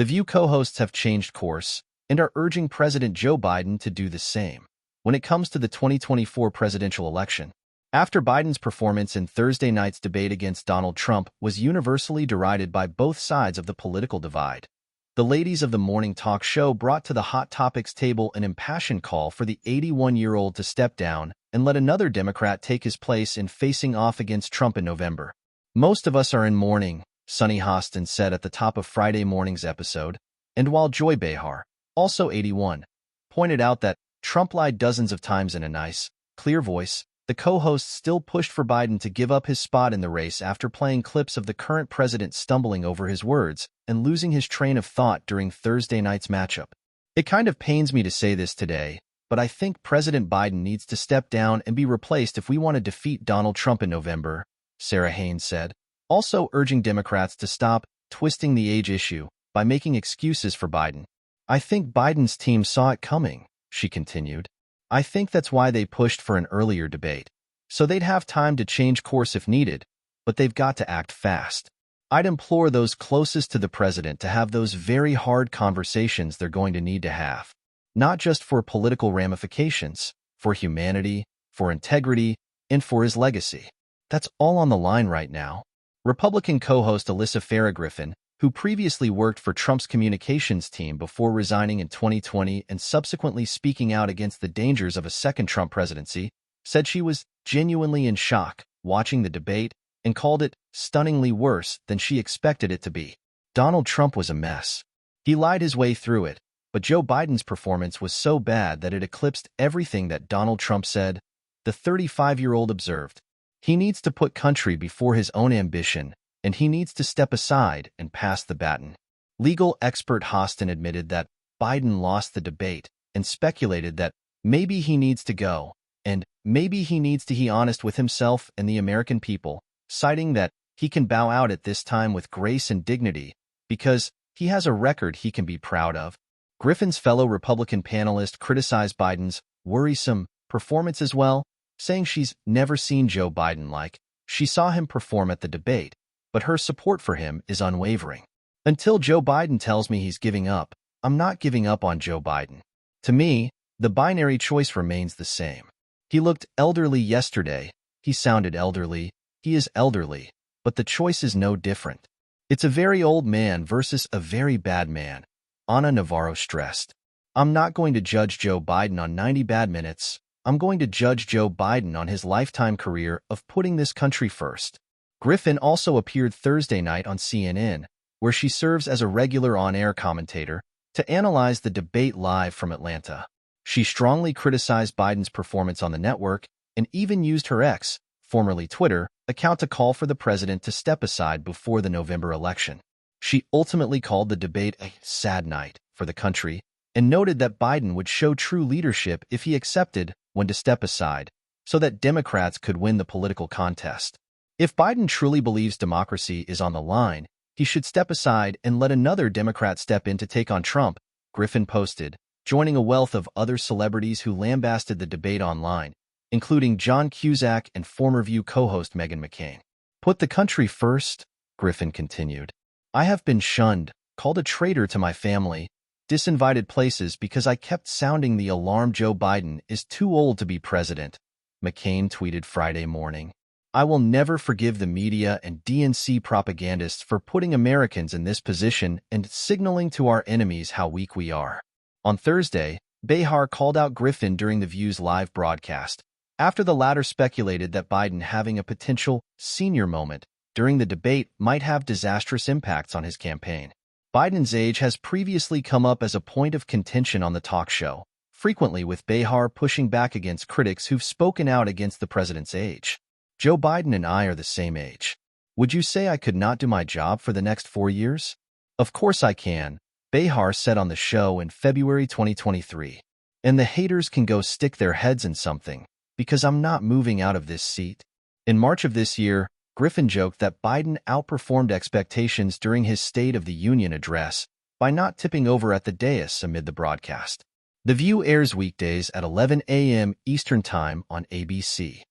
The View co-hosts have changed course and are urging President Joe Biden to do the same when it comes to the 2024 presidential election. After Biden's performance in Thursday night's debate against Donald Trump was universally derided by both sides of the political divide, the ladies of the morning talk show brought to the Hot Topics table an impassioned call for the 81-year-old to step down and let another Democrat take his place in facing off against Trump in November. "Most of us are in mourning," Sunny Hostin said at the top of Friday morning's episode, and while Joy Behar, also 81, pointed out that Trump lied dozens of times in a nice, clear voice, the co-host still pushed for Biden to give up his spot in the race after playing clips of the current president stumbling over his words and losing his train of thought during Thursday night's matchup. "It kind of pains me to say this today, but I think President Biden needs to step down and be replaced if we want to defeat Donald Trump in November," Sarah Haynes said, also urging Democrats to stop twisting the age issue by making excuses for Biden. "I think Biden's team saw it coming," she continued. "I think that's why they pushed for an earlier debate, so they'd have time to change course if needed, but they've got to act fast. I'd implore those closest to the president to have those very hard conversations they're going to need to have, not just for political ramifications, for humanity, for integrity, and for his legacy. That's all on the line right now." Republican co-host Alyssa Farah Griffin, who previously worked for Trump's communications team before resigning in 2020 and subsequently speaking out against the dangers of a second Trump presidency, said she was genuinely in shock watching the debate and called it stunningly worse than she expected it to be. Donald Trump was a mess. He lied his way through it, but Joe Biden's performance was so bad that it eclipsed everything that Donald Trump said, the 35-year-old observed. "He needs to put country before his own ambition, and he needs to step aside and pass the baton." Legal expert Hostin admitted that Biden lost the debate and speculated that maybe he needs to go, and maybe he needs to be honest with himself and the American people, citing that he can bow out at this time with grace and dignity because he has a record he can be proud of. Griffin's fellow Republican panelist criticized Biden's worrisome performance as well, saying she's never seen Joe Biden like she saw him perform at the debate, but her support for him is unwavering. "Until Joe Biden tells me he's giving up, I'm not giving up on Joe Biden. To me, the binary choice remains the same. He looked elderly yesterday, he sounded elderly, he is elderly, but the choice is no different. It's a very old man versus a very bad man," Ana Navarro stressed. "I'm not going to judge Joe Biden on 90 bad minutes. I'm going to judge Joe Biden on his lifetime career of putting this country first." Griffin also appeared Thursday night on CNN, where she serves as a regular on-air commentator, to analyze the debate live from Atlanta. She strongly criticized Biden's performance on the network and even used her X, formerly Twitter, account to call for the president to step aside before the November election. She ultimately called the debate a sad night for the country and noted that Biden would show true leadership if he accepted when to step aside so that Democrats could win the political contest. "If Biden truly believes democracy is on the line, he should step aside and let another Democrat step in to take on Trump," Griffin posted, joining a wealth of other celebrities who lambasted the debate online, including John Cusack and former View co-host Meghan McCain. "Put the country first," Griffin continued. "I have been shunned, called a traitor to my family, disinvited places because I kept sounding the alarm Joe Biden is too old to be president," McCain tweeted Friday morning. "I will never forgive the media and DNC propagandists for putting Americans in this position and signaling to our enemies how weak we are." On Thursday, Behar called out Griffin during The View's live broadcast, after the latter speculated that Biden having a potential senior moment during the debate might have disastrous impacts on his campaign. Biden's age has previously come up as a point of contention on the talk show, frequently with Behar pushing back against critics who've spoken out against the president's age. "Joe Biden and I are the same age. Would you say I could not do my job for the next 4 years? Of course I can," Behar said on the show in February 2023. "And the haters can go stick their heads in something, because I'm not moving out of this seat." In March of this year, Griffin joked that Biden outperformed expectations during his State of the Union address by not tipping over at the dais amid the broadcast. The View airs weekdays at 11 a.m. Eastern Time on ABC.